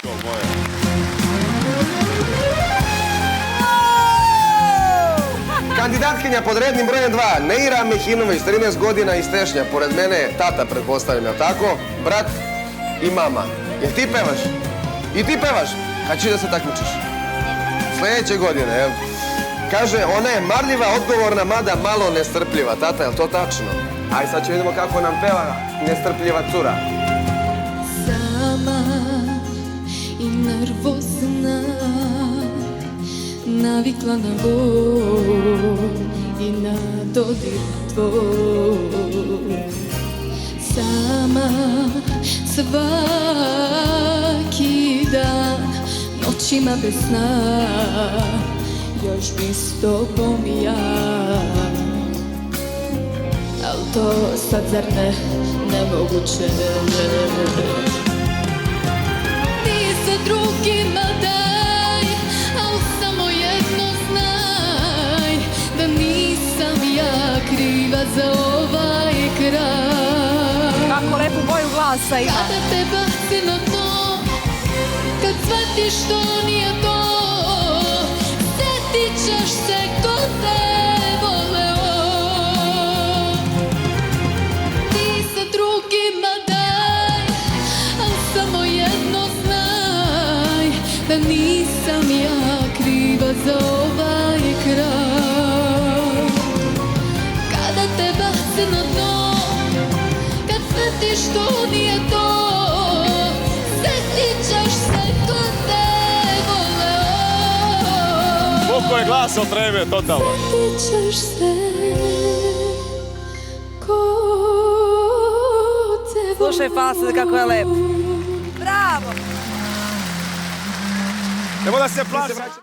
Majko moja. Kandidatkinja pod rednim brojem 2, Neira Mehinović, 13 godina iz Tešnja. Pored mene je tata, pretpostavljam, jel tako? Brat i mama. Jel ti pevaš? I ti pevaš? Kad ćeš da se takmičiš? Sljedeće godine, jel? Kaže, ona je marljiva, odgovorna, mada malo nestrpljiva. Tata, jel to tačno? Aj, sad ćemo vidimo kako nam peva nestrpljiva cura. Sama i nervozna, navikla na bol i na dodir tvoj. Sama svaki dan, noćima bez sna, još bi s tobom ja. Al to sad zar nemoguće. Ti se drugima daj, al samo jedno znaj, da nisam ja kriva za ovaj kraj. Kako lepu boju glasa ima. Kada te baci na dno, kad shvatiš što nije to, sjetit ćeš se ko te voleo. Ti se drugima daj, al samo jedno znaj, da nisam ja kriva za ovaj kraj. Kada te baci na dno, kad shvatiš što nije to, sjetit ćeš se ko te voleo. Koliko je glasa od treme, totalno. Sjetit ćeš se ko te voleo. Slušaj, Fasad, kako je lep. Bravo! Nemo da se plaši.